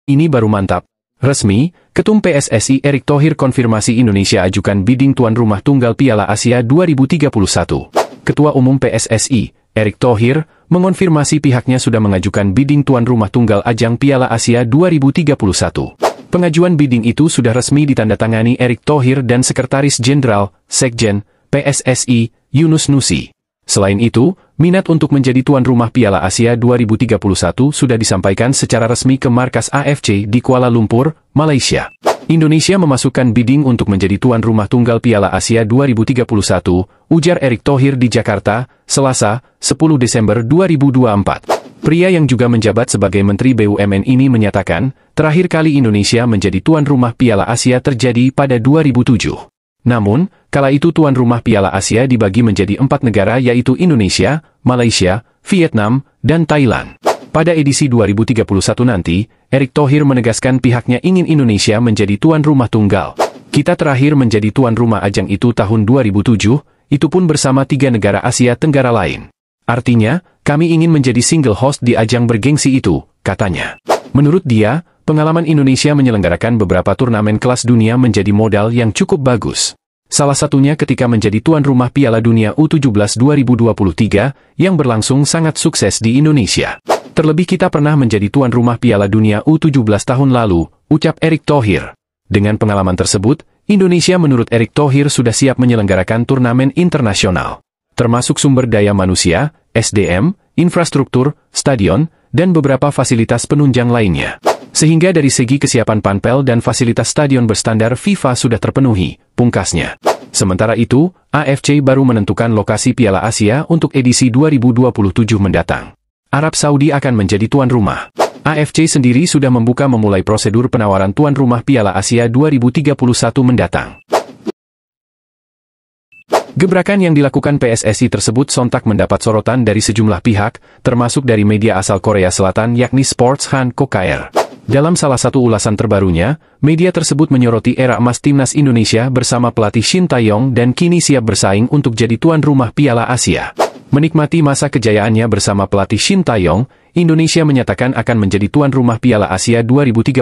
Ini baru mantap. Resmi, Ketum PSSI Erick Thohir konfirmasi Indonesia ajukan bidding tuan rumah tunggal Piala Asia 2031. Ketua Umum PSSI, Erick Thohir, mengonfirmasi pihaknya sudah mengajukan bidding tuan rumah tunggal ajang Piala Asia 2031. Pengajuan bidding itu sudah resmi ditandatangani Erick Thohir dan Sekretaris Jenderal, Sekjen, PSSI, Yunus Nusi. Selain itu, minat untuk menjadi tuan rumah Piala Asia 2031 sudah disampaikan secara resmi ke markas AFC di Kuala Lumpur, Malaysia. Indonesia memasukkan bidding untuk menjadi tuan rumah tunggal Piala Asia 2031, ujar Erick Thohir di Jakarta, Selasa, 10 Desember 2024. Pria yang juga menjabat sebagai Menteri BUMN ini menyatakan, terakhir kali Indonesia menjadi tuan rumah Piala Asia terjadi pada 2007. Namun, kala itu tuan rumah Piala Asia dibagi menjadi 4 negara yaitu Indonesia, Malaysia, Vietnam, dan Thailand. Pada edisi 2031 nanti, Erick Thohir menegaskan pihaknya ingin Indonesia menjadi tuan rumah tunggal. Kita terakhir menjadi tuan rumah ajang itu tahun 2007, itu pun bersama 3 negara Asia Tenggara lain. Artinya, kami ingin menjadi single host di ajang bergengsi itu, katanya. Menurut dia, pengalaman Indonesia menyelenggarakan beberapa turnamen kelas dunia menjadi modal yang cukup bagus. Salah satunya ketika menjadi tuan rumah Piala Dunia U17 2023 yang berlangsung sangat sukses di Indonesia. Terlebih kita pernah menjadi tuan rumah Piala Dunia U17 tahun lalu, ucap Erick Thohir. Dengan pengalaman tersebut, Indonesia menurut Erick Thohir sudah siap menyelenggarakan turnamen internasional. Termasuk sumber daya manusia, SDM, infrastruktur, stadion, dan beberapa fasilitas penunjang lainnya. Sehingga dari segi kesiapan panpel dan fasilitas stadion berstandar FIFA sudah terpenuhi, pungkasnya. Sementara itu, AFC baru menentukan lokasi Piala Asia untuk edisi 2027 mendatang. Arab Saudi akan menjadi tuan rumah. AFC sendiri sudah memulai prosedur penawaran tuan rumah Piala Asia 2031 mendatang. Gebrakan yang dilakukan PSSI tersebut sontak mendapat sorotan dari sejumlah pihak, termasuk dari media asal Korea Selatan yakni Sports Han KR. Dalam salah satu ulasan terbarunya, media tersebut menyoroti era emas timnas Indonesia bersama pelatih Shin Tae-yong dan kini siap bersaing untuk jadi tuan rumah Piala Asia. Menikmati masa kejayaannya bersama pelatih Shin Tae-yong, Indonesia menyatakan akan menjadi tuan rumah Piala Asia 2031,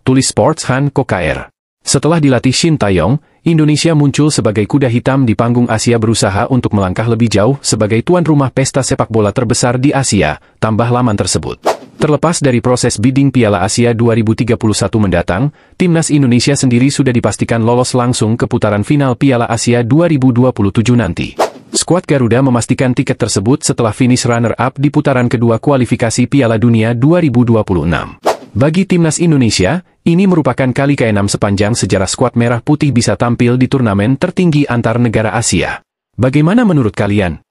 tulis Sports Han KR. Setelah dilatih Shin Tae-yong, Indonesia muncul sebagai kuda hitam di panggung Asia berusaha untuk melangkah lebih jauh sebagai tuan rumah pesta sepak bola terbesar di Asia, tambah laman tersebut. Terlepas dari proses bidding Piala Asia 2031 mendatang, timnas Indonesia sendiri sudah dipastikan lolos langsung ke putaran final Piala Asia 2027 nanti. Skuad Garuda memastikan tiket tersebut setelah finish runner-up di putaran kedua kualifikasi Piala Dunia 2026. Bagi timnas Indonesia, ini merupakan kali ke-6 sepanjang sejarah skuad merah putih bisa tampil di turnamen tertinggi antar negara Asia. Bagaimana menurut kalian?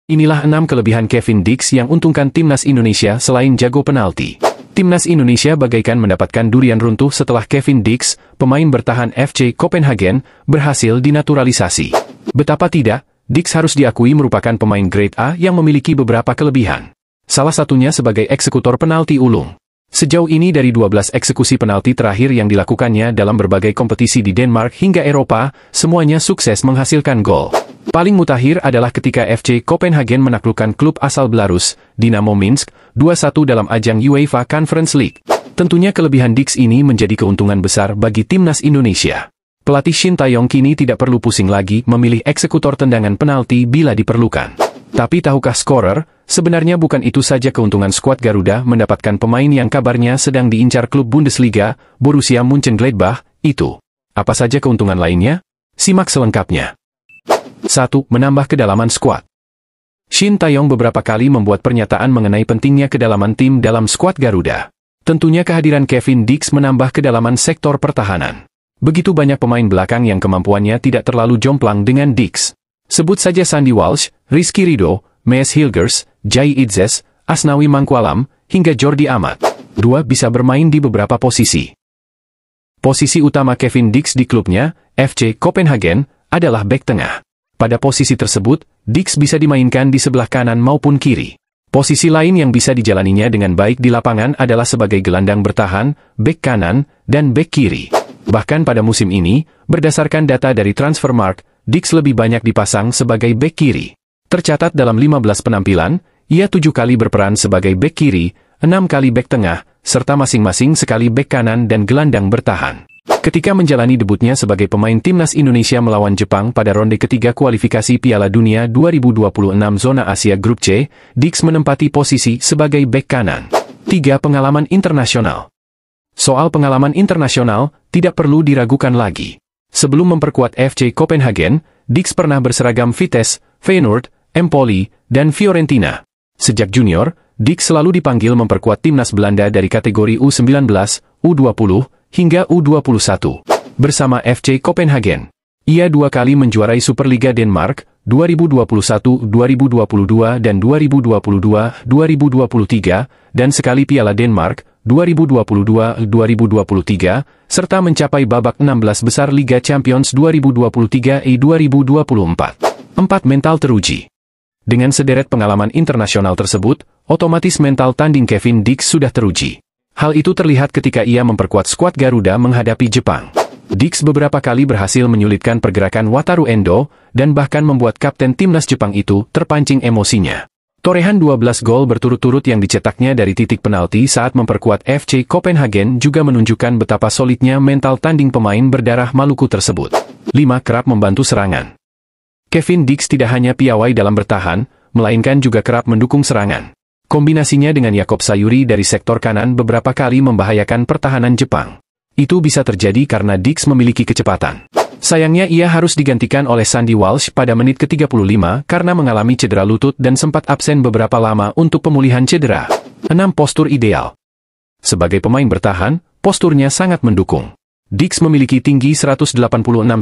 Inilah 6 kelebihan Kevin Dix yang untungkan timnas Indonesia selain jago penalti. Timnas Indonesia bagaikan mendapatkan durian runtuh setelah Kevin Dix, pemain bertahan FC Copenhagen, berhasil dinaturalisasi. Betapa tidak, Dix harus diakui merupakan pemain grade A yang memiliki beberapa kelebihan. Salah satunya sebagai eksekutor penalti ulung. Sejauh ini dari 12 eksekusi penalti terakhir yang dilakukannya dalam berbagai kompetisi di Denmark hingga Eropa, semuanya sukses menghasilkan gol. Paling mutakhir adalah ketika FC Copenhagen menaklukkan klub asal Belarus, Dinamo Minsk, 2-1 dalam ajang UEFA Conference League. Tentunya kelebihan Dix ini menjadi keuntungan besar bagi timnas Indonesia. Pelatih Shin Tae-yong kini tidak perlu pusing lagi memilih eksekutor tendangan penalti bila diperlukan. Tapi tahukah scorer, sebenarnya bukan itu saja keuntungan skuad Garuda mendapatkan pemain yang kabarnya sedang diincar klub Bundesliga, Borussia Mönchengladbach, itu. Apa saja keuntungan lainnya? Simak selengkapnya. 1. Menambah kedalaman skuad. Shin Tae-yong beberapa kali membuat pernyataan mengenai pentingnya kedalaman tim dalam skuad Garuda. Tentunya kehadiran Kevin Dix menambah kedalaman sektor pertahanan. Begitu banyak pemain belakang yang kemampuannya tidak terlalu jomplang dengan Dix. Sebut saja Sandy Walsh, Rizky Ridho, Mees Hilgers, Jai Idzes, Asnawi Mangkualam, hingga Jordi Amat. 2. Bisa bermain di beberapa posisi. Posisi utama Kevin Dix di klubnya, FC Copenhagen, adalah bek tengah. Pada posisi tersebut, Dix bisa dimainkan di sebelah kanan maupun kiri. Posisi lain yang bisa dijalaninya dengan baik di lapangan adalah sebagai gelandang bertahan, bek kanan, dan bek kiri. Bahkan pada musim ini, berdasarkan data dari Transfermarkt, Dix lebih banyak dipasang sebagai bek kiri. Tercatat dalam 15 penampilan, ia 7 kali berperan sebagai bek kiri, 6 kali bek tengah, serta masing-masing sekali bek kanan dan gelandang bertahan. Ketika menjalani debutnya sebagai pemain timnas Indonesia melawan Jepang pada ronde ketiga kualifikasi Piala Dunia 2026 zona Asia Grup C, Dix menempati posisi sebagai bek kanan. 3. Pengalaman internasional. Soal pengalaman internasional, tidak perlu diragukan lagi. Sebelum memperkuat FC Copenhagen, Dix pernah berseragam Vitesse, Feyenoord, Empoli, dan Fiorentina. Sejak junior, Dix selalu dipanggil memperkuat timnas Belanda dari kategori U19, U20, hingga U21. Bersama FC Copenhagen, ia 2 kali menjuarai Superliga Denmark, 2021, 2022 dan 2022, 2023, dan sekali Piala Denmark, 2022, 2023, serta mencapai babak 16 besar Liga Champions 2023 2024. 4. Mental teruji. Dengan sederet pengalaman internasional tersebut, otomatis mental tanding Kevin Dix sudah teruji. Hal itu terlihat ketika ia memperkuat skuad Garuda menghadapi Jepang. Dix beberapa kali berhasil menyulitkan pergerakan Wataru Endo, dan bahkan membuat kapten timnas Jepang itu terpancing emosinya. Torehan 12 gol berturut-turut yang dicetaknya dari titik penalti saat memperkuat FC Copenhagen juga menunjukkan betapa solidnya mental tanding pemain berdarah Maluku tersebut. 5. Kerap membantu serangan. Kevin Dix tidak hanya piawai dalam bertahan, melainkan juga kerap mendukung serangan. Kombinasinya dengan Yakob Sayuri dari sektor kanan beberapa kali membahayakan pertahanan Jepang. Itu bisa terjadi karena Dix memiliki kecepatan. Sayangnya ia harus digantikan oleh Sandy Walsh pada menit ke-35 karena mengalami cedera lutut dan sempat absen beberapa lama untuk pemulihan cedera. 6. Postur ideal. Sebagai pemain bertahan, posturnya sangat mendukung. Dix memiliki tinggi 186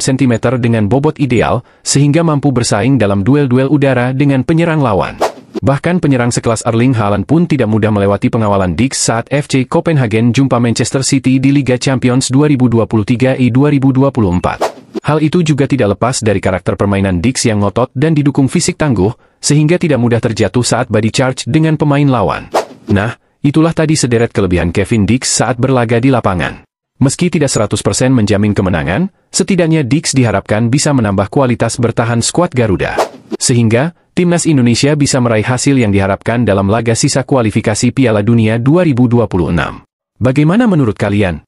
cm dengan bobot ideal, sehingga mampu bersaing dalam duel-duel udara dengan penyerang lawan. Bahkan penyerang sekelas Erling Haaland pun tidak mudah melewati pengawalan Dix saat FC Copenhagen jumpa Manchester City di Liga Champions 2023 2024. Hal itu juga tidak lepas dari karakter permainan Dix yang ngotot dan didukung fisik tangguh, sehingga tidak mudah terjatuh saat body charge dengan pemain lawan. Nah, itulah tadi sederet kelebihan Kevin Dix saat berlaga di lapangan. Meski tidak 100% menjamin kemenangan, setidaknya Dix diharapkan bisa menambah kualitas bertahan skuad Garuda. Sehingga, timnas Indonesia bisa meraih hasil yang diharapkan dalam laga sisa kualifikasi Piala Dunia 2026. Bagaimana menurut kalian?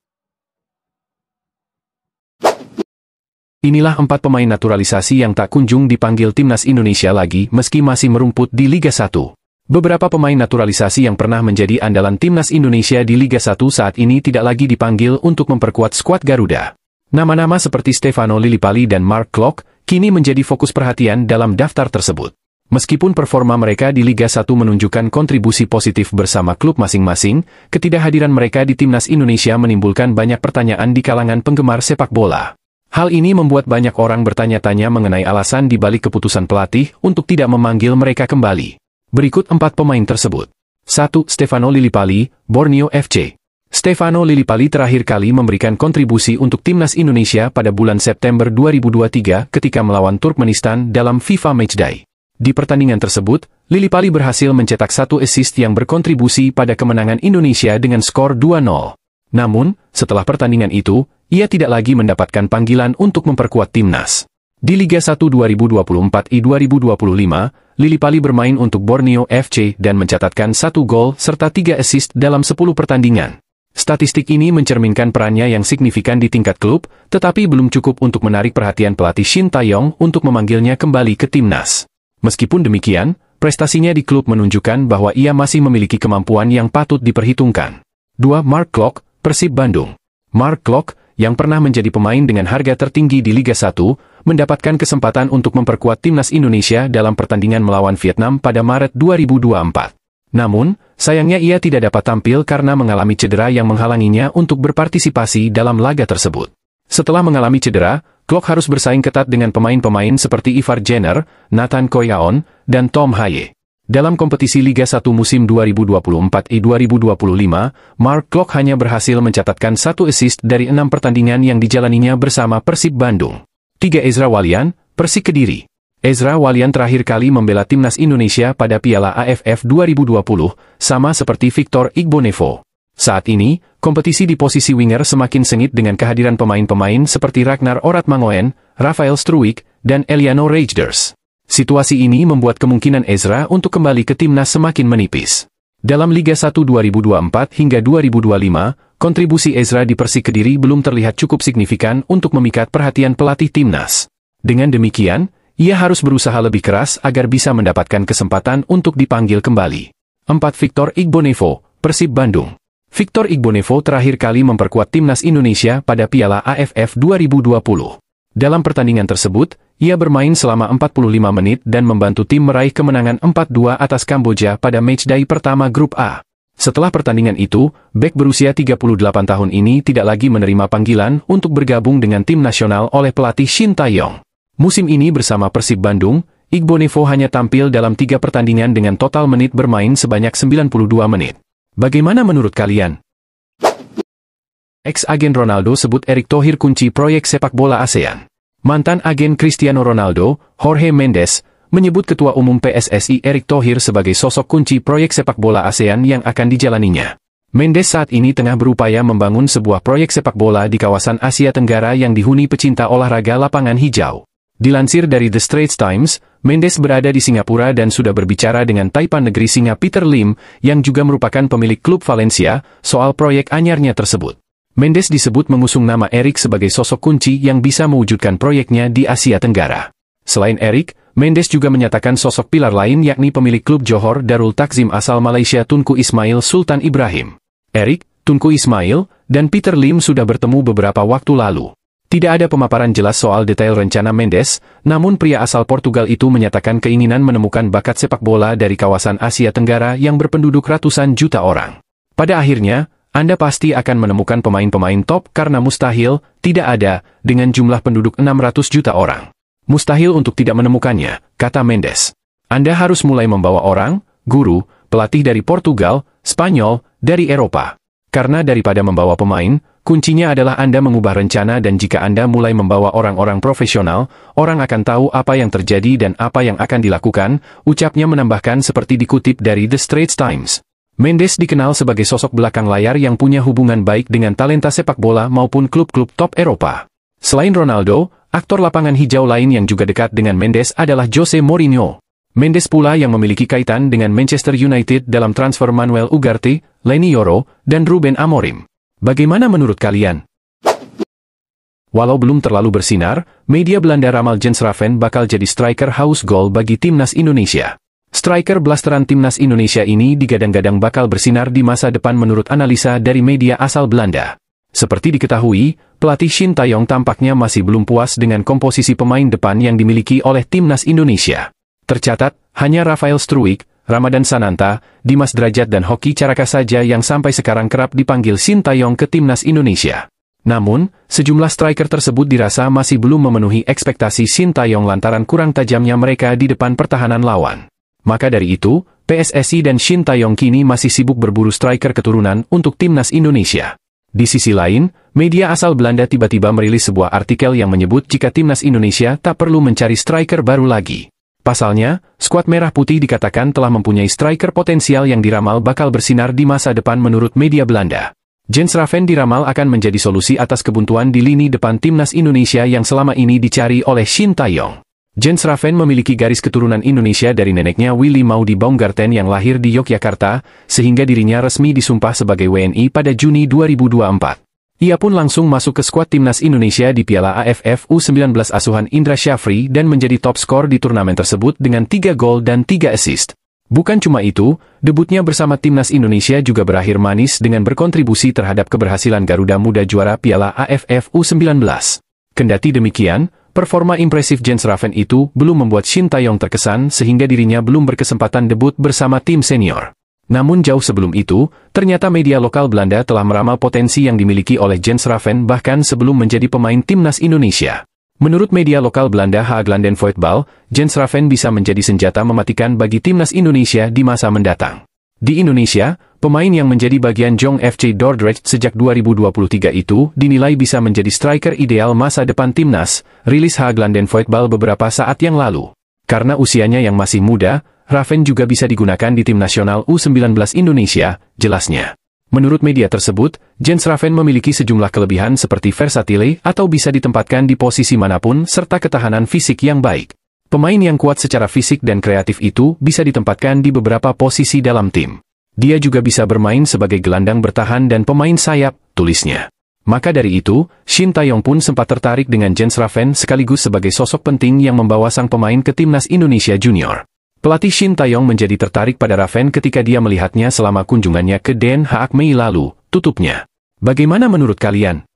Inilah 4 pemain naturalisasi yang tak kunjung dipanggil timnas Indonesia lagi meski masih merumput di Liga 1. Beberapa pemain naturalisasi yang pernah menjadi andalan timnas Indonesia di Liga 1 saat ini tidak lagi dipanggil untuk memperkuat skuad Garuda. Nama-nama seperti Stefano Lillipali dan Mark Klok kini menjadi fokus perhatian dalam daftar tersebut. Meskipun performa mereka di Liga 1 menunjukkan kontribusi positif bersama klub masing-masing, ketidakhadiran mereka di timnas Indonesia menimbulkan banyak pertanyaan di kalangan penggemar sepak bola. Hal ini membuat banyak orang bertanya-tanya mengenai alasan di balik keputusan pelatih untuk tidak memanggil mereka kembali. Berikut 4 pemain tersebut. 1. Stefano Lillipali, Borneo FC. Stefano Lillipali terakhir kali memberikan kontribusi untuk timnas Indonesia pada bulan September 2023 ketika melawan Turkmenistan dalam FIFA Matchday. Di pertandingan tersebut, Lillipali berhasil mencetak 1 assist yang berkontribusi pada kemenangan Indonesia dengan skor 2-0. Namun, setelah pertandingan itu, ia tidak lagi mendapatkan panggilan untuk memperkuat timnas. Di Liga 1 2024-2025, Lillipali bermain untuk Borneo FC dan mencatatkan 1 gol serta 3 assist dalam 10 pertandingan. Statistik ini mencerminkan perannya yang signifikan di tingkat klub, tetapi belum cukup untuk menarik perhatian pelatih Shin Tae-yong untuk memanggilnya kembali ke timnas. Meskipun demikian, prestasinya di klub menunjukkan bahwa ia masih memiliki kemampuan yang patut diperhitungkan. 2. Mark Klok, Persib Bandung. Mark Klok, yang pernah menjadi pemain dengan harga tertinggi di Liga 1, mendapatkan kesempatan untuk memperkuat timnas Indonesia dalam pertandingan melawan Vietnam pada Maret 2024. Namun, sayangnya ia tidak dapat tampil karena mengalami cedera yang menghalanginya untuk berpartisipasi dalam laga tersebut. Setelah mengalami cedera, Klok harus bersaing ketat dengan pemain-pemain seperti Ivar Jenner, Nathan Koyaon, dan Tom Haye. Dalam kompetisi Liga 1 musim 2024-2025, Mark Klok hanya berhasil mencatatkan 1 assist dari 6 pertandingan yang dijalaninya bersama Persib Bandung. 3. Ezra Walian, Persik Kediri. Ezra Walian terakhir kali membela timnas Indonesia pada Piala AFF 2020, sama seperti Victor Igbonevo. Saat ini, kompetisi di posisi winger semakin sengit dengan kehadiran pemain-pemain seperti Ragnar Oratmangoen, Rafael Struwijk, dan Eliano Reijnders. Situasi ini membuat kemungkinan Ezra untuk kembali ke timnas semakin menipis. Dalam Liga 1 2024 hingga 2025, kontribusi Ezra di Persik Kediri belum terlihat cukup signifikan untuk memikat perhatian pelatih timnas. Dengan demikian, ia harus berusaha lebih keras agar bisa mendapatkan kesempatan untuk dipanggil kembali. 4. Victor Igbonevo, Persib Bandung. Victor Igbonevo terakhir kali memperkuat timnas Indonesia pada Piala AFF 2020. Dalam pertandingan tersebut, ia bermain selama 45 menit dan membantu tim meraih kemenangan 4-2 atas Kamboja pada matchday pertama Grup A. Setelah pertandingan itu, bek berusia 38 tahun ini tidak lagi menerima panggilan untuk bergabung dengan tim nasional oleh pelatih Shin Tae-yong. Musim ini bersama Persib Bandung, Igbonevo hanya tampil dalam 3 pertandingan dengan total menit bermain sebanyak 92 menit. Bagaimana menurut kalian? Ex-agen Ronaldo sebut Erick Thohir kunci proyek sepak bola ASEAN. Mantan agen Cristiano Ronaldo, Jorge Mendes, menyebut Ketua Umum PSSI Erick Thohir sebagai sosok kunci proyek sepak bola ASEAN yang akan dijalaninya. Mendes saat ini tengah berupaya membangun sebuah proyek sepak bola di kawasan Asia Tenggara yang dihuni pecinta olahraga lapangan hijau. Dilansir dari The Straits Times, Mendes berada di Singapura dan sudah berbicara dengan Taipan Negeri Singa Peter Lim, yang juga merupakan pemilik klub Valencia, soal proyek anyarnya tersebut. Mendes disebut mengusung nama Erick sebagai sosok kunci yang bisa mewujudkan proyeknya di Asia Tenggara. Selain Erick, Mendes juga menyatakan sosok pilar lain yakni pemilik klub Johor Darul Takzim asal Malaysia Tunku Ismail Sultan Ibrahim. Erick, Tunku Ismail, dan Peter Lim sudah bertemu beberapa waktu lalu. Tidak ada pemaparan jelas soal detail rencana Mendes, namun pria asal Portugal itu menyatakan keinginan menemukan bakat sepak bola dari kawasan Asia Tenggara yang berpenduduk ratusan juta orang. Pada akhirnya, Anda pasti akan menemukan pemain-pemain top karena mustahil tidak ada dengan jumlah penduduk 600 juta orang. Mustahil untuk tidak menemukannya, kata Mendes. Anda harus mulai membawa orang, guru, pelatih dari Portugal, Spanyol, dari Eropa. Karena daripada membawa pemain, kuncinya adalah Anda mengubah rencana dan jika Anda mulai membawa orang-orang profesional, orang akan tahu apa yang terjadi dan apa yang akan dilakukan, ucapnya menambahkan seperti dikutip dari The Straits Times. Mendes dikenal sebagai sosok belakang layar yang punya hubungan baik dengan talenta sepak bola maupun klub-klub top Eropa. Selain Ronaldo, aktor lapangan hijau lain yang juga dekat dengan Mendes adalah Jose Mourinho. Mendes pula yang memiliki kaitan dengan Manchester United dalam transfer Manuel Ugarte, Leny Yoro, dan Ruben Amorim. Bagaimana menurut kalian? Walau belum terlalu bersinar, media Belanda ramal Jens Raven bakal jadi striker haus gol bagi timnas Indonesia. Striker blasteran timnas Indonesia ini digadang-gadang bakal bersinar di masa depan menurut analisa dari media asal Belanda. Seperti diketahui, pelatih Shin Tae-yong tampaknya masih belum puas dengan komposisi pemain depan yang dimiliki oleh timnas Indonesia. Tercatat, hanya Rafael Struijk, Ramadan Sananta, Dimas Drajat dan Hoki Caraka saja yang sampai sekarang kerap dipanggil Shin Tae-yong ke timnas Indonesia. Namun, sejumlah striker tersebut dirasa masih belum memenuhi ekspektasi Shin Tae-yong lantaran kurang tajamnya mereka di depan pertahanan lawan. Maka dari itu, PSSI dan Shin Tae-yong kini masih sibuk berburu striker keturunan untuk timnas Indonesia. Di sisi lain, media asal Belanda tiba-tiba merilis sebuah artikel yang menyebut jika timnas Indonesia tak perlu mencari striker baru lagi. Pasalnya, skuad merah putih dikatakan telah mempunyai striker potensial yang diramal bakal bersinar di masa depan menurut media Belanda. Jens Raven diramal akan menjadi solusi atas kebuntuan di lini depan timnas Indonesia yang selama ini dicari oleh Shin Tae-yong. Jens Raven memiliki garis keturunan Indonesia dari neneknya Willy Maudi Baumgarten yang lahir di Yogyakarta, sehingga dirinya resmi disumpah sebagai WNI pada Juni 2024. Ia pun langsung masuk ke skuad timnas Indonesia di Piala AFF U19 asuhan Indra Syafri dan menjadi top skor di turnamen tersebut dengan 3 gol dan 3 assist. Bukan cuma itu, debutnya bersama timnas Indonesia juga berakhir manis dengan berkontribusi terhadap keberhasilan Garuda Muda juara Piala AFF U19. Kendati demikian, performa impresif Jens Raven itu belum membuat Shin Tae-yong terkesan sehingga dirinya belum berkesempatan debut bersama tim senior. Namun jauh sebelum itu, ternyata media lokal Belanda telah meramal potensi yang dimiliki oleh Jens Raven bahkan sebelum menjadi pemain timnas Indonesia. Menurut media lokal Belanda Haaglanden Voetbal, Jens Raven bisa menjadi senjata mematikan bagi timnas Indonesia di masa mendatang. Di Indonesia, pemain yang menjadi bagian Jong FC Dordrecht sejak 2023 itu dinilai bisa menjadi striker ideal masa depan timnas, rilis Haaglanden Voetbal beberapa saat yang lalu. Karena usianya yang masih muda, Raven juga bisa digunakan di tim nasional U19 Indonesia, jelasnya. Menurut media tersebut, Jens Raven memiliki sejumlah kelebihan seperti versatile atau bisa ditempatkan di posisi manapun serta ketahanan fisik yang baik. Pemain yang kuat secara fisik dan kreatif itu bisa ditempatkan di beberapa posisi dalam tim. Dia juga bisa bermain sebagai gelandang bertahan dan pemain sayap, tulisnya. Maka dari itu, Shin Tae-yong pun sempat tertarik dengan Jens Raven sekaligus sebagai sosok penting yang membawa sang pemain ke timnas Indonesia Junior. Pelatih Shin Tae-yong menjadi tertarik pada Raven ketika dia melihatnya selama kunjungannya ke Den Haag Mei lalu, tutupnya. Bagaimana menurut kalian?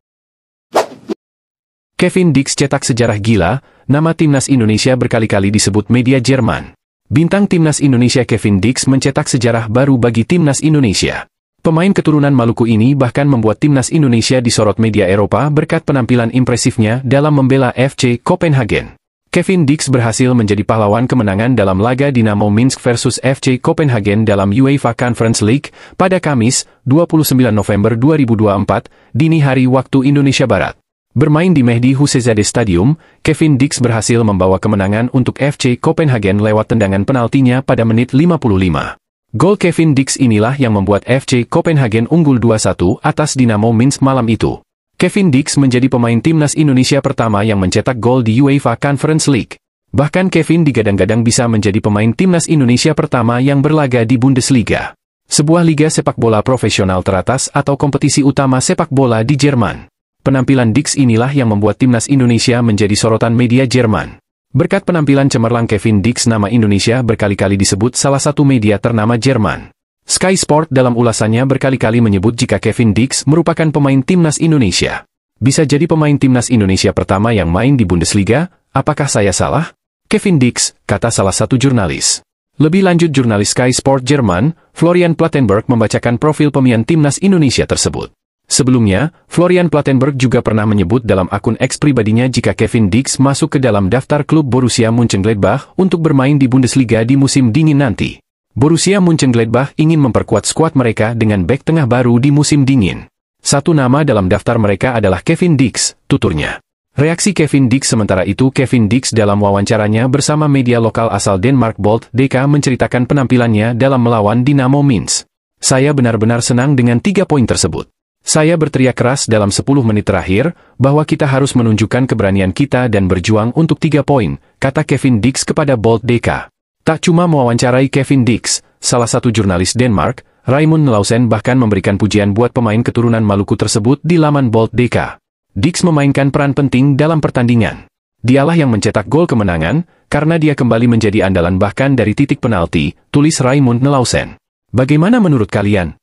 Kevin Dix cetak sejarah gila, nama timnas Indonesia berkali-kali disebut media Jerman. Bintang timnas Indonesia Kevin Dix mencetak sejarah baru bagi timnas Indonesia. Pemain keturunan Maluku ini bahkan membuat timnas Indonesia disorot media Eropa berkat penampilan impresifnya dalam membela FC Copenhagen. Kevin Dix berhasil menjadi pahlawan kemenangan dalam laga Dinamo Minsk versus FC Copenhagen dalam UEFA Conference League pada Kamis, 29 November 2024, dini hari waktu Indonesia Barat. Bermain di Mehdi Husseizadeh Stadium, Kevin Dix berhasil membawa kemenangan untuk FC Copenhagen lewat tendangan penaltinya pada menit 55. Gol Kevin Dix inilah yang membuat FC Copenhagen unggul 2-1 atas Dinamo Minsk malam itu. Kevin Dix menjadi pemain timnas Indonesia pertama yang mencetak gol di UEFA Conference League. Bahkan Kevin digadang-gadang bisa menjadi pemain timnas Indonesia pertama yang berlaga di Bundesliga, sebuah liga sepak bola profesional teratas atau kompetisi utama sepak bola di Jerman. Penampilan Dix inilah yang membuat timnas Indonesia menjadi sorotan media Jerman. Berkat penampilan cemerlang Kevin Dix, nama Indonesia berkali-kali disebut salah satu media ternama Jerman. Sky Sport dalam ulasannya berkali-kali menyebut jika Kevin Dix merupakan pemain timnas Indonesia. Bisa jadi pemain timnas Indonesia pertama yang main di Bundesliga, apakah saya salah? Kevin Dix, kata salah satu jurnalis. Lebih lanjut jurnalis Sky Sport Jerman, Florian Plettenberg membacakan profil pemain timnas Indonesia tersebut. Sebelumnya, Florian Plettenberg juga pernah menyebut dalam akun X pribadinya jika Kevin Dix masuk ke dalam daftar klub Borussia Mönchengladbach untuk bermain di Bundesliga di musim dingin nanti. Borussia Mönchengladbach ingin memperkuat skuad mereka dengan bek tengah baru di musim dingin. Satu nama dalam daftar mereka adalah Kevin Dix, tuturnya. Reaksi Kevin Dix sementara itu Kevin Dix dalam wawancaranya bersama media lokal asal Denmark Bold DK menceritakan penampilannya dalam melawan Dinamo Minsk. Saya benar-benar senang dengan 3 poin tersebut. Saya berteriak keras dalam 10 menit terakhir, bahwa kita harus menunjukkan keberanian kita dan berjuang untuk 3 poin, kata Kevin Dix kepada Bold DK. Tak cuma mewawancarai Kevin Dix, salah satu jurnalis Denmark, Raymond Nelausen bahkan memberikan pujian buat pemain keturunan Maluku tersebut di laman Bold DK. Dix memainkan peran penting dalam pertandingan. Dialah yang mencetak gol kemenangan, karena dia kembali menjadi andalan bahkan dari titik penalti, tulis Raymond Nelausen. Bagaimana menurut kalian?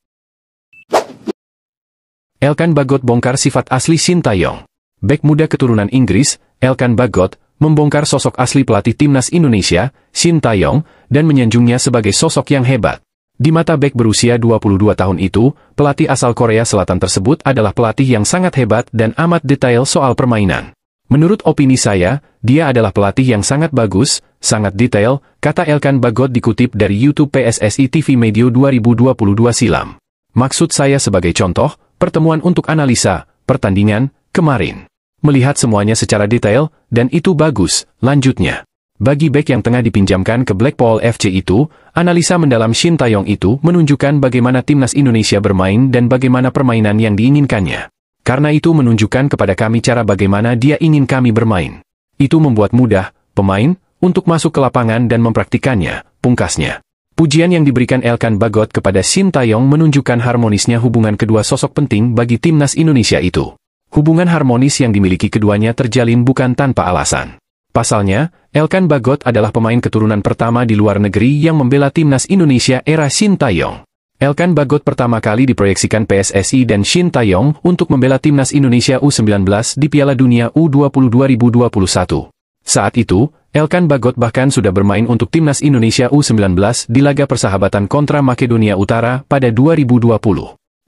Elkan Bagot bongkar sifat asli Shin Tae-yong. Bek muda keturunan Inggris, Elkan Bagot, membongkar sosok asli pelatih timnas Indonesia, Shin Tae-yong, dan menyanjungnya sebagai sosok yang hebat. Di mata bek berusia 22 tahun itu, pelatih asal Korea Selatan tersebut adalah pelatih yang sangat hebat dan amat detail soal permainan. Menurut opini saya, dia adalah pelatih yang sangat bagus, sangat detail, kata Elkan Bagot dikutip dari YouTube PSSI TV Medio 2022 silam. Maksud saya sebagai contoh, pertemuan untuk analisa, pertandingan, kemarin. Melihat semuanya secara detail, dan itu bagus, lanjutnya. Bagi bek yang tengah dipinjamkan ke Blackpool FC itu, analisa mendalam Shin Tae-yong itu menunjukkan bagaimana timnas Indonesia bermain dan bagaimana permainan yang diinginkannya. Karena itu menunjukkan kepada kami cara bagaimana dia ingin kami bermain. Itu membuat mudah, pemain, untuk masuk ke lapangan dan mempraktikannya, pungkasnya. Pujian yang diberikan Elkan Bagot kepada Shin Tae-yong menunjukkan harmonisnya hubungan kedua sosok penting bagi timnas Indonesia itu. Hubungan harmonis yang dimiliki keduanya terjalin bukan tanpa alasan. Pasalnya, Elkan Bagot adalah pemain keturunan pertama di luar negeri yang membela timnas Indonesia era Shin Tae-yong. Elkan Bagot pertama kali diproyeksikan PSSI dan Shin Tae-yong untuk membela timnas Indonesia U19 di Piala Dunia U20 2021. Saat itu, Elkan Bagot bahkan sudah bermain untuk timnas Indonesia U19 di laga persahabatan kontra Makedonia Utara pada 2020.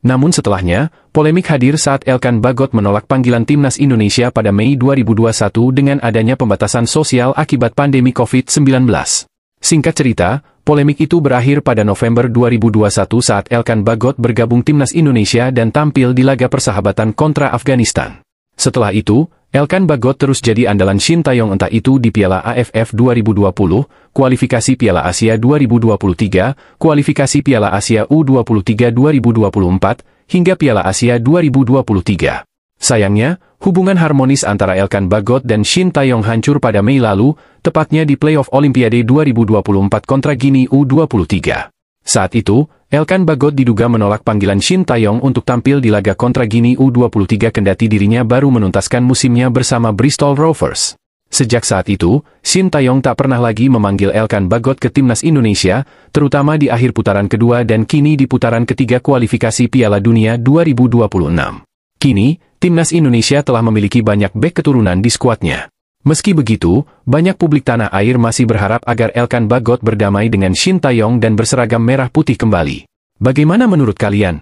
Namun setelahnya, polemik hadir saat Elkan Bagot menolak panggilan timnas Indonesia pada Mei 2021 dengan adanya pembatasan sosial akibat pandemi COVID-19. Singkat cerita, polemik itu berakhir pada November 2021 saat Elkan Bagot bergabung timnas Indonesia dan tampil di laga persahabatan kontra Afghanistan. Setelah itu, Elkan Bagot terus jadi andalan Shin Tae-yong entah itu di Piala AFF 2020, kualifikasi Piala Asia 2023, kualifikasi Piala Asia U23 2024, hingga Piala Asia 2023. Sayangnya, hubungan harmonis antara Elkan Bagot dan Shin Tae-yong hancur pada Mei lalu, tepatnya di playoff Olimpiade 2024 kontra Guinea U23. Saat itu, Elkan Bagot diduga menolak panggilan Shin Taeyong untuk tampil di laga kontra Guinea U23 kendati dirinya baru menuntaskan musimnya bersama Bristol Rovers. Sejak saat itu, Shin Taeyong tak pernah lagi memanggil Elkan Bagot ke timnas Indonesia, terutama di akhir putaran kedua dan kini di putaran ketiga kualifikasi Piala Dunia 2026. Kini, timnas Indonesia telah memiliki banyak bek keturunan di skuadnya. Meski begitu, banyak publik tanah air masih berharap agar Elkan Bagot berdamai dengan Shin Taeyong dan berseragam merah putih kembali. Bagaimana menurut kalian?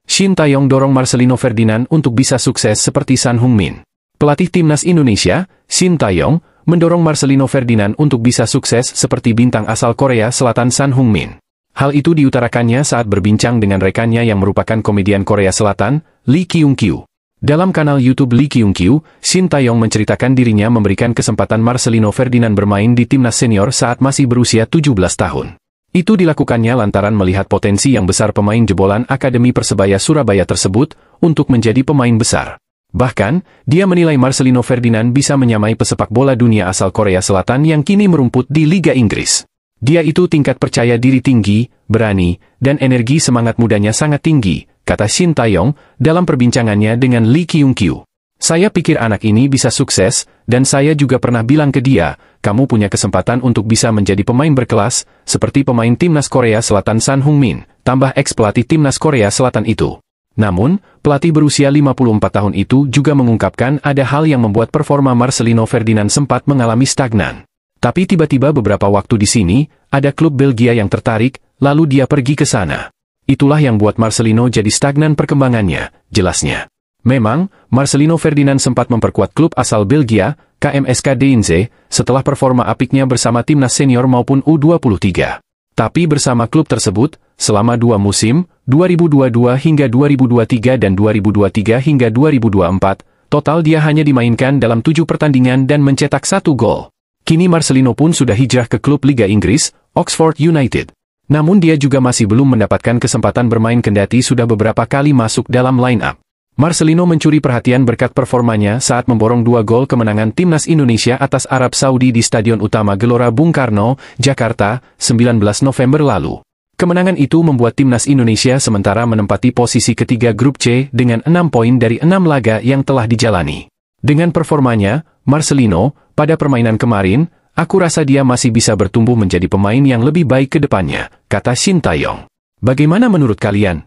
Shin Taeyong dorong Marcelino Ferdinand untuk bisa sukses seperti Son Heung-min. Pelatih timnas Indonesia, Shin Taeyong, mendorong Marcelino Ferdinand untuk bisa sukses seperti bintang asal Korea Selatan Son Heung-min. Hal itu diutarakannya saat berbincang dengan rekannya yang merupakan komedian Korea Selatan, Lee Kyung-kyu. Dalam kanal YouTube Lee Kyung-kyu, Shin Taeyong menceritakan dirinya memberikan kesempatan Marcelino Ferdinand bermain di timnas senior saat masih berusia 17 tahun. Itu dilakukannya lantaran melihat potensi yang besar pemain jebolan Akademi Persebaya Surabaya tersebut untuk menjadi pemain besar. Bahkan, dia menilai Marcelino Ferdinand bisa menyamai pesepak bola dunia asal Korea Selatan yang kini merumput di Liga Inggris. Dia itu tingkat percaya diri tinggi, berani, dan energi semangat mudanya sangat tinggi, kata Shin Taeyong dalam perbincangannya dengan Lee Kyung-kyu. Saya pikir anak ini bisa sukses, dan saya juga pernah bilang ke dia, kamu punya kesempatan untuk bisa menjadi pemain berkelas, seperti pemain timnas Korea Selatan Son Heung-min, tambah ex-pelatih timnas Korea Selatan itu. Namun, pelatih berusia 54 tahun itu juga mengungkapkan ada hal yang membuat performa Marcelino Ferdinand sempat mengalami stagnan. Tapi tiba-tiba beberapa waktu di sini, ada klub Belgia yang tertarik, lalu dia pergi ke sana. Itulah yang buat Marcelino jadi stagnan perkembangannya, jelasnya. Memang, Marcelino Ferdinand sempat memperkuat klub asal Belgia, KMSK Deinze, setelah performa apiknya bersama timnas senior maupun U23. Tapi bersama klub tersebut, selama 2 musim, 2022 hingga 2023 dan 2023 hingga 2024, total dia hanya dimainkan dalam 7 pertandingan dan mencetak 1 gol. Kini Marcelino pun sudah hijrah ke klub Liga Inggris, Oxford United. Namun dia juga masih belum mendapatkan kesempatan bermain kendati sudah beberapa kali masuk dalam line-up. Marcelino mencuri perhatian berkat performanya saat memborong 2 gol kemenangan timnas Indonesia atas Arab Saudi di Stadion Utama Gelora Bung Karno, Jakarta, 19 November lalu. Kemenangan itu membuat timnas Indonesia sementara menempati posisi ketiga grup C dengan 6 poin dari 6 laga yang telah dijalani. Dengan performanya, Marcelino, pada permainan kemarin, aku rasa dia masih bisa bertumbuh menjadi pemain yang lebih baik ke depannya, kata Shin Taeyong. Bagaimana menurut kalian?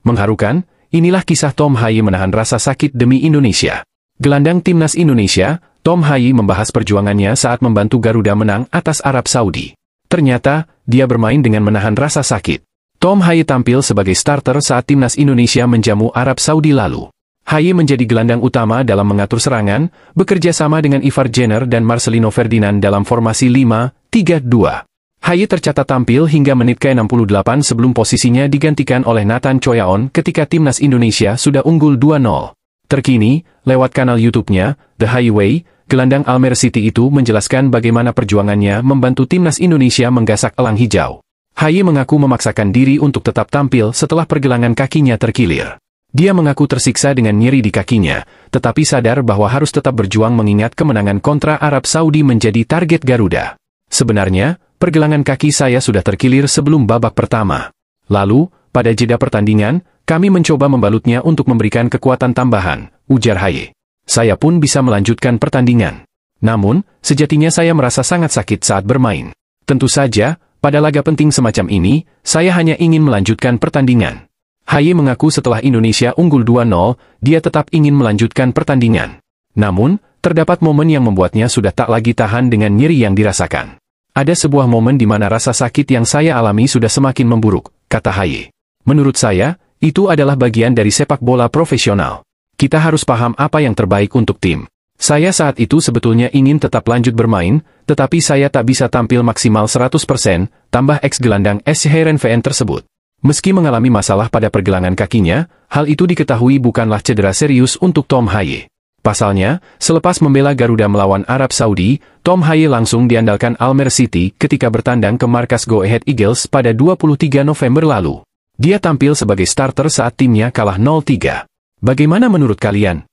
Mengharukan, inilah kisah Tom Hye menahan rasa sakit demi Indonesia. Gelandang timnas Indonesia, Tom Hye membahas perjuangannya saat membantu Garuda menang atas Arab Saudi. Ternyata, dia bermain dengan menahan rasa sakit. Tom Hye tampil sebagai starter saat timnas Indonesia menjamu Arab Saudi lalu. Hye menjadi gelandang utama dalam mengatur serangan, bekerja sama dengan Ivar Jenner dan Marcelino Ferdinand dalam formasi 5-3-2. Hye tercatat tampil hingga menit ke-68 sebelum posisinya digantikan oleh Nathan Choyaon ketika timnas Indonesia sudah unggul 2-0. Terkini, lewat kanal YouTube-nya, The Highway, gelandang Almere City itu menjelaskan bagaimana perjuangannya membantu timnas Indonesia menggasak elang hijau. Hye mengaku memaksakan diri untuk tetap tampil setelah pergelangan kakinya terkilir. Dia mengaku tersiksa dengan nyeri di kakinya, tetapi sadar bahwa harus tetap berjuang mengingat kemenangan kontra Arab Saudi menjadi target Garuda. Sebenarnya, pergelangan kaki saya sudah terkilir sebelum babak pertama. Lalu, pada jeda pertandingan, kami mencoba membalutnya untuk memberikan kekuatan tambahan, ujar Hye. Saya pun bisa melanjutkan pertandingan. Namun, sejatinya saya merasa sangat sakit saat bermain. Tentu saja, pada laga penting semacam ini, saya hanya ingin melanjutkan pertandingan. Hye mengaku setelah Indonesia unggul 2-0, dia tetap ingin melanjutkan pertandingan. Namun, terdapat momen yang membuatnya sudah tak lagi tahan dengan nyeri yang dirasakan. Ada sebuah momen di mana rasa sakit yang saya alami sudah semakin memburuk, kata Hye. Menurut saya, itu adalah bagian dari sepak bola profesional. Kita harus paham apa yang terbaik untuk tim. Saya saat itu sebetulnya ingin tetap lanjut bermain, tetapi saya tak bisa tampil maksimal 100%, tambah ex-gelandang SC Heerenveen tersebut. Meski mengalami masalah pada pergelangan kakinya, hal itu diketahui bukanlah cedera serius untuk Tom Hye. Pasalnya, selepas membela Garuda melawan Arab Saudi, Tom Hye langsung diandalkan Almere City ketika bertandang ke markas Go Ahead Eagles pada 23 November lalu. Dia tampil sebagai starter saat timnya kalah 0-3. Bagaimana menurut kalian?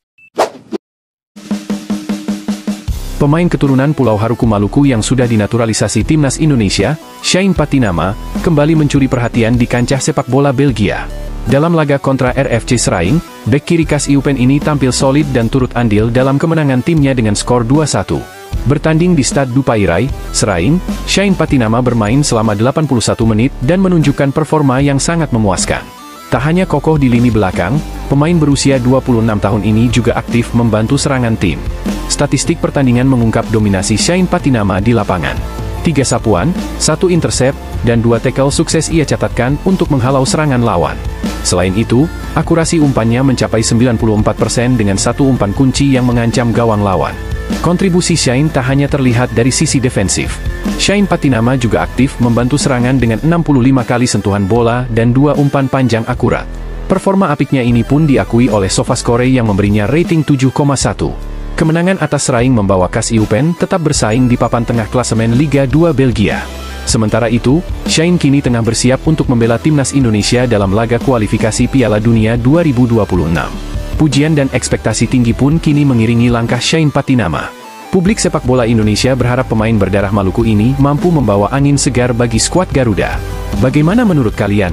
Pemain keturunan Pulau Haruku Maluku yang sudah dinaturalisasi timnas Indonesia, Shain Patinama, kembali mencuri perhatian di kancah sepak bola Belgia. Dalam laga kontra RFC Seraing, bek kiri khas IUPN ini tampil solid dan turut andil dalam kemenangan timnya dengan skor 2-1. Bertanding di Stade du Pairai, Seraing, Shain Patinama bermain selama 81 menit dan menunjukkan performa yang sangat memuaskan. Tak hanya kokoh di lini belakang, pemain berusia 26 tahun ini juga aktif membantu serangan tim. Statistik pertandingan mengungkap dominasi Shain Patinama di lapangan. 3 sapuan, 1 intercept, dan 2 tackle sukses ia catatkan untuk menghalau serangan lawan. Selain itu, akurasi umpannya mencapai 94% dengan 1 umpan kunci yang mengancam gawang lawan. Kontribusi Shain tak hanya terlihat dari sisi defensif. Shain Patinama juga aktif membantu serangan dengan 65 kali sentuhan bola dan 2 umpan panjang akurat. Performa apiknya ini pun diakui oleh SofaScore yang memberinya rating 7,1. Kemenangan atas Seraing membawa KAS IUPN tetap bersaing di papan tengah klasemen Liga 2 Belgia. Sementara itu, Shain kini tengah bersiap untuk membela timnas Indonesia dalam laga kualifikasi Piala Dunia 2026. Pujian dan ekspektasi tinggi pun kini mengiringi langkah Shain Patinama. Publik sepak bola Indonesia berharap pemain berdarah Maluku ini mampu membawa angin segar bagi skuad Garuda. Bagaimana menurut kalian?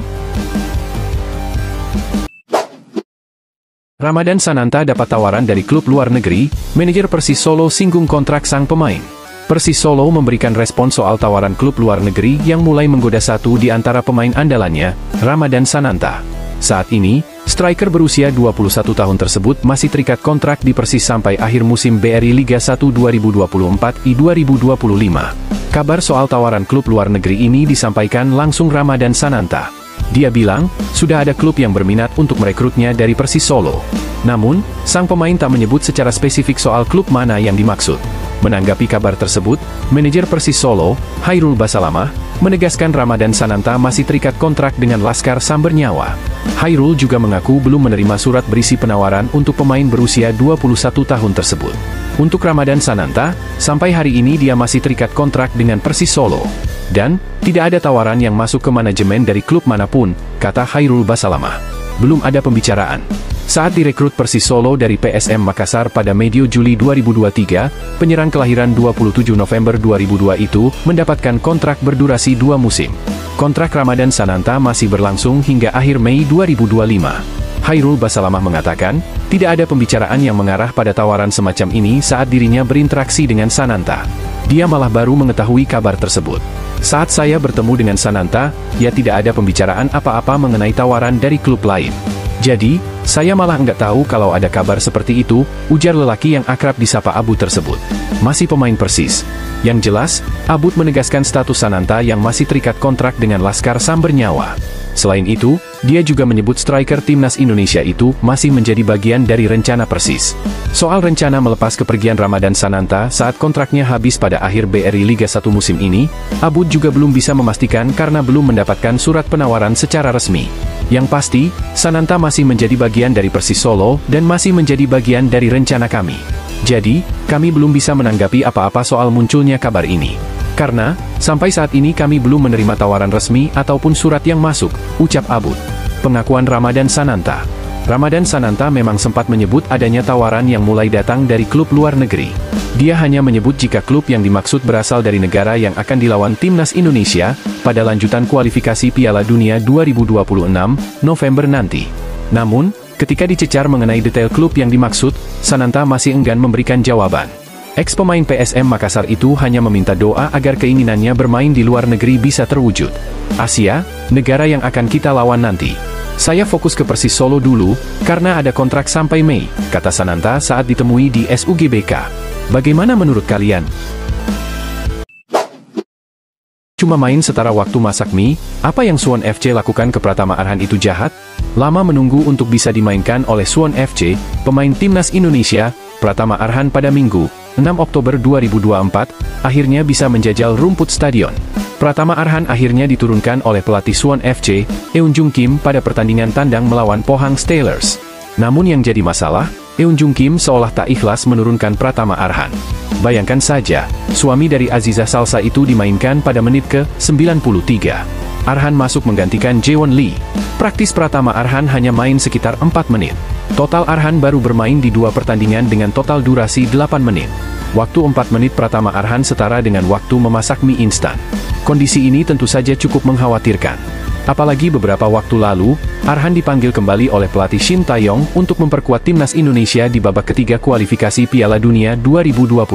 Ramadan Sananta dapat tawaran dari klub luar negeri, manajer Persis Solo singgung kontrak sang pemain. Persis Solo memberikan respon soal tawaran klub luar negeri yang mulai menggoda satu di antara pemain andalannya, Ramadan Sananta. Saat ini, striker berusia 21 tahun tersebut masih terikat kontrak di Persis sampai akhir musim BRI Liga 1 2024-2025. Kabar soal tawaran klub luar negeri ini disampaikan langsung Ramadan Sananta. Dia bilang, sudah ada klub yang berminat untuk merekrutnya dari Persis Solo. Namun, sang pemain tak menyebut secara spesifik soal klub mana yang dimaksud. Menanggapi kabar tersebut, manajer Persis Solo, Hairul Basalamah, menegaskan Ramadan Sananta masih terikat kontrak dengan Laskar Sambernyawa. Hairul juga mengaku belum menerima surat berisi penawaran untuk pemain berusia 21 tahun tersebut. Untuk Ramadan Sananta, sampai hari ini dia masih terikat kontrak dengan Persis Solo. Dan, tidak ada tawaran yang masuk ke manajemen dari klub manapun, kata Hairul Basalamah. Belum ada pembicaraan. Saat direkrut Persis Solo dari PSM Makassar pada medio Juli 2023, penyerang kelahiran 27 November 2002 itu mendapatkan kontrak berdurasi 2 musim. Kontrak Ramadan Sananta masih berlangsung hingga akhir Mei 2025. Hairul Basalamah mengatakan, tidak ada pembicaraan yang mengarah pada tawaran semacam ini saat dirinya berinteraksi dengan Sananta. Dia malah baru mengetahui kabar tersebut. Saat saya bertemu dengan Sananta, ya tidak ada pembicaraan apa-apa mengenai tawaran dari klub lain. Jadi, saya malah nggak tahu kalau ada kabar seperti itu, ujar lelaki yang akrab disapa Abud tersebut. Masih pemain Persis. Yang jelas, Abud menegaskan status Sananta yang masih terikat kontrak dengan Laskar Sambernyawa. Selain itu, dia juga menyebut striker timnas Indonesia itu masih menjadi bagian dari rencana Persis. Soal rencana melepas kepergian Ramadan Sananta saat kontraknya habis pada akhir BRI Liga 1 musim ini, Abud juga belum bisa memastikan karena belum mendapatkan surat penawaran secara resmi. Yang pasti, Sananta masih menjadi bagian dari Persis Solo dan masih menjadi bagian dari rencana kami. Jadi, kami belum bisa menanggapi apa-apa soal munculnya kabar ini. Karena, sampai saat ini kami belum menerima tawaran resmi ataupun surat yang masuk, ucap Abud. Pengakuan Ramadan Sananta. Ramadan Sananta memang sempat menyebut adanya tawaran yang mulai datang dari klub luar negeri. Dia hanya menyebut jika klub yang dimaksud berasal dari negara yang akan dilawan timnas Indonesia pada lanjutan kualifikasi Piala Dunia 2026, November nanti. Namun, ketika dicecar mengenai detail klub yang dimaksud, Sananta masih enggan memberikan jawaban. Ex-pemain PSM Makassar itu hanya meminta doa agar keinginannya bermain di luar negeri bisa terwujud. Asia, negara yang akan kita lawan nanti. Saya fokus ke Persis Solo dulu, karena ada kontrak sampai Mei, kata Sananta saat ditemui di SUGBK. Bagaimana menurut kalian? Cuma main setara waktu masak mie, apa yang Suwon FC lakukan ke Pratama Arhan itu jahat? Lama menunggu untuk bisa dimainkan oleh Suwon FC, pemain timnas Indonesia, Pratama Arhan pada Minggu, 6 Oktober 2024, akhirnya bisa menjajal rumput stadion. Pratama Arhan akhirnya diturunkan oleh pelatih Suwon FC, Eun Jung Kim pada pertandingan tandang melawan Pohang Steelers. Namun yang jadi masalah, Eun Jung Kim seolah tak ikhlas menurunkan Pratama Arhan. Bayangkan saja, suami dari Aziza Salsa itu dimainkan pada menit ke-93. Arhan masuk menggantikan Jaewon Lee. Praktis Pratama Arhan hanya main sekitar 4 menit. Total Arhan baru bermain di 2 pertandingan dengan total durasi 8 menit. Waktu 4 menit Pratama Arhan setara dengan waktu memasak mie instan. Kondisi ini tentu saja cukup mengkhawatirkan. Apalagi beberapa waktu lalu, Arhan dipanggil kembali oleh pelatih Shin Tae-yong untuk memperkuat timnas Indonesia di babak ketiga kualifikasi Piala Dunia 2026.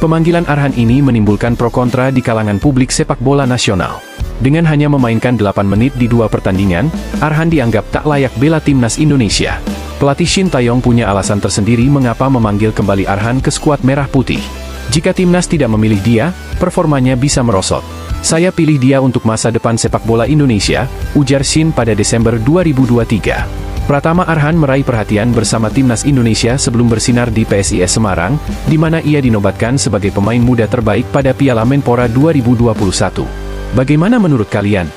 Pemanggilan Arhan ini menimbulkan pro kontra di kalangan publik sepak bola nasional. Dengan hanya memainkan 8 menit di 2 pertandingan, Arhan dianggap tak layak bela timnas Indonesia. Pelatih Shin Tae-yong punya alasan tersendiri mengapa memanggil kembali Arhan ke skuad merah putih. Jika timnas tidak memilih dia, performanya bisa merosot. Saya pilih dia untuk masa depan sepak bola Indonesia, ujar Shin pada Desember 2023. Pratama Arhan meraih perhatian bersama timnas Indonesia sebelum bersinar di PSIS Semarang, di mana ia dinobatkan sebagai pemain muda terbaik pada Piala Menpora 2021. Bagaimana menurut kalian?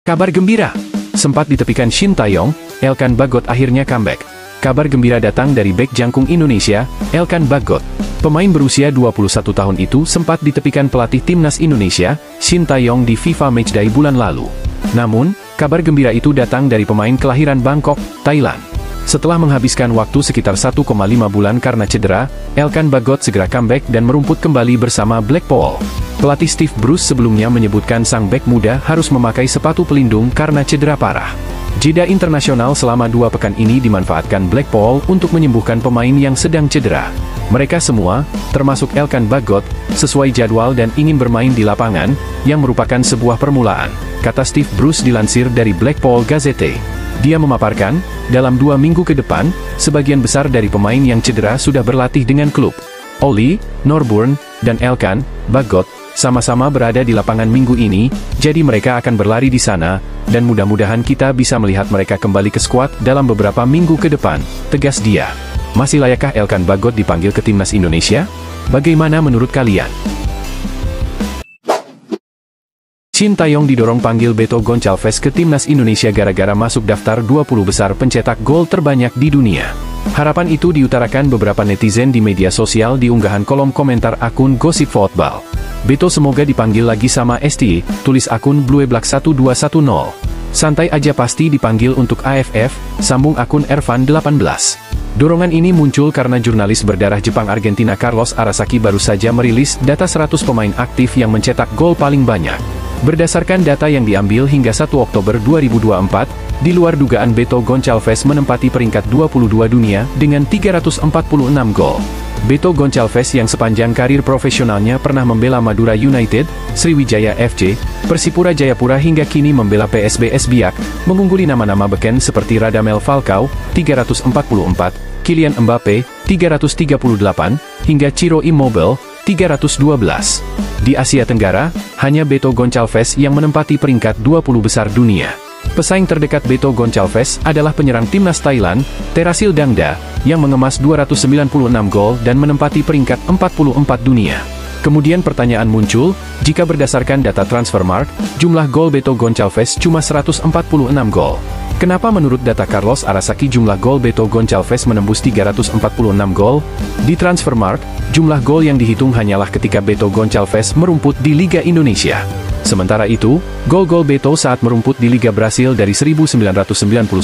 Kabar gembira! Sempat ditepikan Shin Tae-yong, Elkan Bagot akhirnya comeback. Kabar gembira datang dari bek jangkung Indonesia, Elkan Bagot. Pemain berusia 21 tahun itu sempat ditepikan pelatih timnas Indonesia, Shin Tae-yong di FIFA Matchday bulan lalu. Namun, kabar gembira itu datang dari pemain kelahiran Bangkok, Thailand. Setelah menghabiskan waktu sekitar 1,5 bulan karena cedera, Elkan Bagot segera comeback dan merumput kembali bersama Blackpool. Pelatih Steve Bruce sebelumnya menyebutkan sang bek muda harus memakai sepatu pelindung karena cedera parah. Jeda internasional selama 2 pekan ini dimanfaatkan Blackpool untuk menyembuhkan pemain yang sedang cedera. Mereka semua, termasuk Elkan Bagot, sesuai jadwal dan ingin bermain di lapangan, yang merupakan sebuah permulaan, kata Steve Bruce dilansir dari Blackpool Gazette. Dia memaparkan, dalam 2 minggu ke depan, sebagian besar dari pemain yang cedera sudah berlatih dengan klub. Oli, Norburn, dan Elkan Bagot sama-sama berada di lapangan minggu ini, jadi mereka akan berlari di sana, dan mudah-mudahan kita bisa melihat mereka kembali ke skuad dalam beberapa minggu ke depan, tegas dia. Masih layakkah Elkan Bagot dipanggil ke timnas Indonesia? Bagaimana menurut kalian? Shin Tae-yong didorong panggil Beto Goncalves ke timnas Indonesia gara-gara masuk daftar 20 besar pencetak gol terbanyak di dunia. Harapan itu diutarakan beberapa netizen di media sosial di unggahan kolom komentar akun Gossip Football. Beto semoga dipanggil lagi sama ST, tulis akun Blueblak1210. Santai aja pasti dipanggil untuk AFF, sambung akun Ervan18. Dorongan ini muncul karena jurnalis berdarah Jepang Argentina Carlos Arasaki baru saja merilis data 100 pemain aktif yang mencetak gol paling banyak. Berdasarkan data yang diambil hingga 1 Oktober 2024, di luar dugaan Beto Goncalves menempati peringkat 22 dunia dengan 346 gol. Beto Goncalves yang sepanjang karir profesionalnya pernah membela Madura United, Sriwijaya FC, Persipura Jayapura hingga kini membela PSBS Biak, mengungguli nama-nama beken seperti Radamel Falcao, 344, Kylian Mbappe, 338, hingga Ciro Immobile, 312. Di Asia Tenggara, hanya Beto Goncalves yang menempati peringkat 20 besar dunia. Pesaing terdekat Beto Goncalves adalah penyerang timnas Thailand, Terasil Dangda, yang mengemas 296 gol dan menempati peringkat 44 dunia. Kemudian pertanyaan muncul, jika berdasarkan data Transfermarkt, jumlah gol Beto Goncalves cuma 146 gol. Kenapa menurut data Carlos Arasaki jumlah gol Beto Goncalves menembus 346 gol? Di Transfermarkt, jumlah gol yang dihitung hanyalah ketika Beto Goncalves merumput di Liga Indonesia. Sementara itu, gol-gol Beto saat merumput di Liga Brasil dari 1999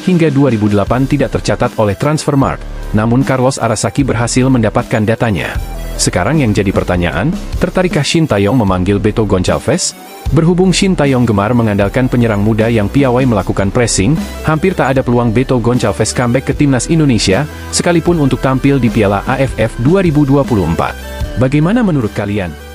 hingga 2008 tidak tercatat oleh Transfermarkt, namun Carlos Arasaki berhasil mendapatkan datanya. Sekarang yang jadi pertanyaan, tertarikkah Shin Tae-yong memanggil Beto Goncalves? Berhubung Shin Tae-yong gemar mengandalkan penyerang muda yang piawai melakukan pressing, hampir tak ada peluang Beto Goncalves comeback ke timnas Indonesia, sekalipun untuk tampil di Piala AFF 2024. Bagaimana menurut kalian?